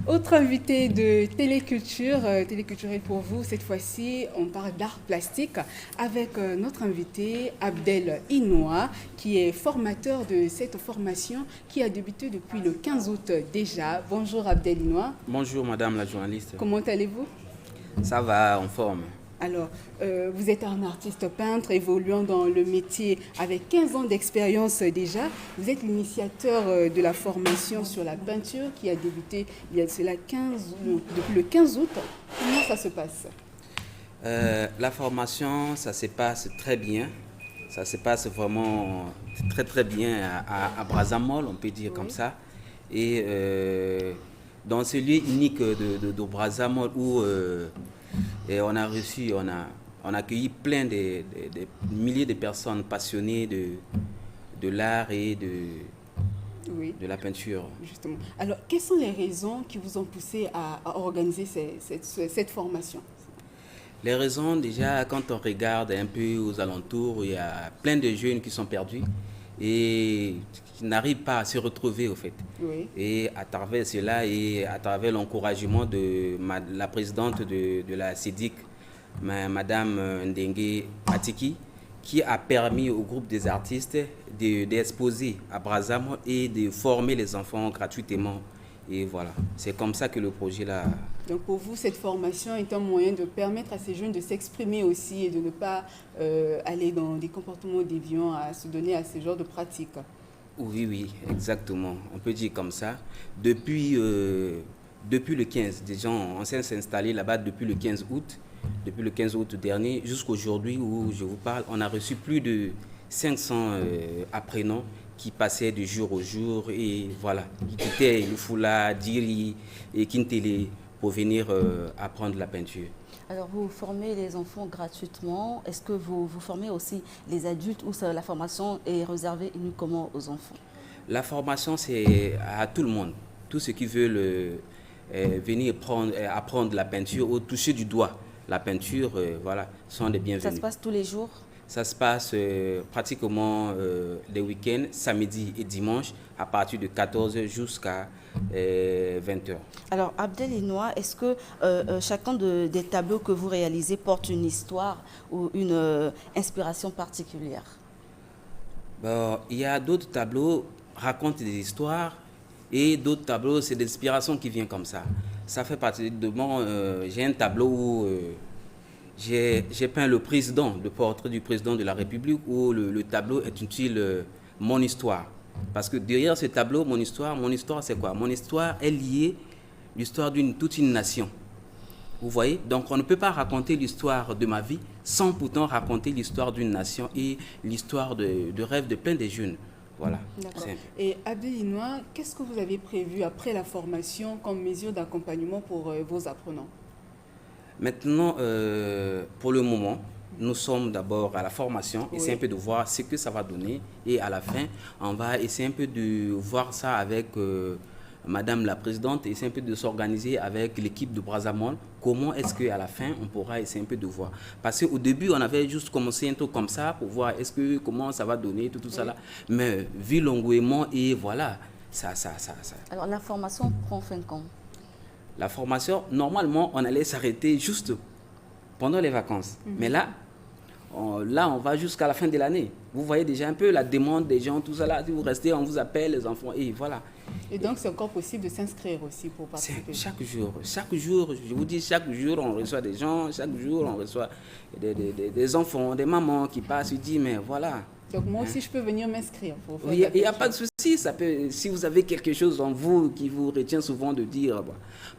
Autre invité de Téléculture, Téléculturel pour vous, cette fois-ci, on parle d'art plastique avec notre invité Abdel Inoua, qui est formateur de cette formation qui a débuté depuis le 15 août déjà. Bonjour Abdel Inoua. Bonjour madame la journaliste. Comment allez-vous? Ça va, en forme. Alors, vous êtes un artiste peintre évoluant dans le métier avec 15 ans d'expérience déjà. Vous êtes l'initiateur de la formation sur la peinture qui a débuté il y a cela depuis le 15 août. Comment ça se passe? La formation, ça se passe très bien. Ça se passe vraiment très très bien à Brazzamol, on peut dire comme ça. Et dans ce lieu unique de Brazzamol où et on a reçu, on a accueilli plein de milliers de personnes passionnées de l'art et de la peinture. Justement. Alors, quelles sont les raisons qui vous ont poussé à organiser cette formation? Les raisons, déjà, quand on regarde un peu aux alentours, il y a plein de jeunes qui sont perdus et qui n'arrivent pas à se retrouver, au fait. Oui. Et à travers cela et à travers l'encouragement de la présidente de la CEDIC, Madame Ndengue Atiki, qui a permis au groupe des artistes d'exposer à Brazzaville et de former les enfants gratuitement. Et voilà, c'est comme ça que le projet là. Donc pour vous, cette formation est un moyen de permettre à ces jeunes de s'exprimer aussi et de ne pas aller dans des comportements déviants, à se donner à ce genre de pratiques. Oui, oui, exactement. On peut dire comme ça. Depuis le 15, des gens, on s'est installé là-bas depuis le 15 août. Depuis le 15 août dernier jusqu'à aujourd'hui où je vous parle, on a reçu plus de 500 apprenants qui passaient de jour au jour et voilà, qui quittaient le Foula, Diri et Kintele pour venir apprendre la peinture. Alors, vous formez les enfants gratuitement. Est-ce que vous formez aussi les adultes ou la formation est réservée uniquement aux enfants? La formation, c'est à tout le monde. Tous ceux qui veulent venir apprendre la peinture ou toucher du doigt la peinture, voilà, sont les bienvenus. Ça se passe tous les jours? Ça se passe pratiquement les week-ends, samedi et dimanche, à partir de 14h jusqu'à 20h. Alors, Abdel Inoua, est-ce que chacun des tableaux que vous réalisez porte une histoire ou une inspiration particulière? Bon, il y a d'autres tableaux qui racontent des histoires et d'autres tableaux, c'est des inspirations qui viennent comme ça. Ça fait partie de mon... j'ai un tableau où... j'ai peint le portrait du président de la République où le tableau intitule Mon histoire. Parce que derrière ce tableau, mon histoire c'est quoi? Mon histoire est liée à l'histoire toute une nation. Vous voyez? Donc on ne peut pas raconter l'histoire de ma vie sans pourtant raconter l'histoire d'une nation et l'histoire de rêve de plein de jeunes. Voilà. D'accord. Et Abdel Inoua, qu'est-ce que vous avez prévu après la formation comme mesure d'accompagnement pour vos apprenants? Maintenant, pour le moment, nous sommes d'abord à la formation, essayer un peu de voir ce que ça va donner. Et à la fin, on va essayer un peu de voir ça avec Madame la Présidente, essayer un peu de s'organiser avec l'équipe de Brazzamol. Comment est-ce qu'à la fin, on pourra essayer un peu de voir. Parce qu'au début, on avait juste commencé un truc comme ça pour voir comment ça va donner, tout ça là. Mais vu l'engouement et voilà, ça. Alors, la formation prend fin quand? La formation, normalement, on allait s'arrêter juste pendant les vacances. Mais là, on va jusqu'à la fin de l'année. Vous voyez déjà un peu la demande des gens, tout ça là. Si vous restez, on vous appelle, les enfants, et voilà. Et donc, c'est encore possible de s'inscrire aussi pour participer? Chaque jour, je vous dis, chaque jour, on reçoit des gens, chaque jour, on reçoit des enfants, des mamans qui passent, ils disent, mais voilà. Donc, moi aussi, je peux venir m'inscrire pour faire il n'y a pas de souci. Si vous avez quelque chose en vous qui vous retient souvent de dire,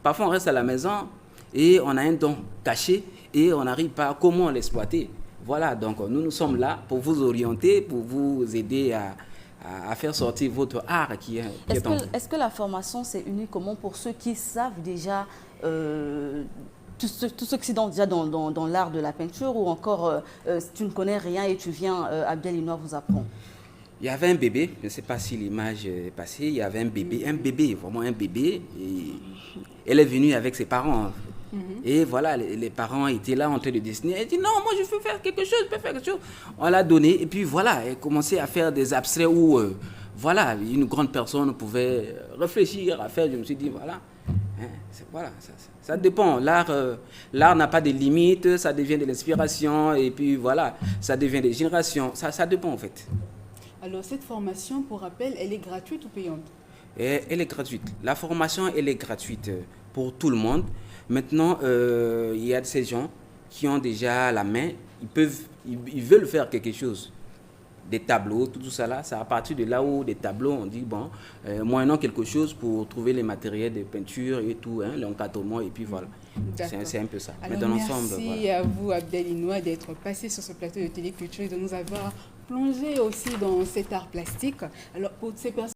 parfois on reste à la maison et on a un don caché et on n'arrive pas à comment l'exploiter. Voilà, donc nous sommes là pour vous orienter, pour vous aider à faire sortir votre art qui est en vous. Est-ce que la formation, c'est uniquement pour ceux qui savent déjà, tous ceux qui sont déjà dans l'art de la peinture ou encore tu ne connais rien et tu viens, Abdel Inoua vous apprend? Il y avait un bébé, je ne sais pas si l'image est passée, il y avait un bébé, vraiment un bébé. Et elle est venue avec ses parents. Et voilà, les parents étaient là en train de dessiner. Elle dit non, moi je veux faire quelque chose, On l'a donné et puis voilà, elle commençait à faire des abstraits où voilà, une grande personne pouvait réfléchir à faire. Je me suis dit voilà, Hein, voilà, ça dépend. L'art n'a pas de limites, ça devient de l'inspiration et puis voilà, ça devient des générations. Ça dépend en fait. Alors, cette formation, pour rappel, elle est gratuite ou payante? Et elle est gratuite. La formation, elle est gratuite pour tout le monde. Maintenant, il y a ces gens qui ont déjà la main, ils veulent faire quelque chose. Des tableaux, tout ça là, c'est à partir de là où des tableaux, on dit, bon, moyennant quelque chose pour trouver les matériels de peinture et tout, hein, l'encadrement, et puis voilà. C'est un peu ça. Alors, mais dans l'ensemble, merci voilà. à vous, Abdel Inoua, d'être passé sur ce plateau de Téléculture et de nous avoir plongé aussi dans cet art plastique. Alors, pour ces personnes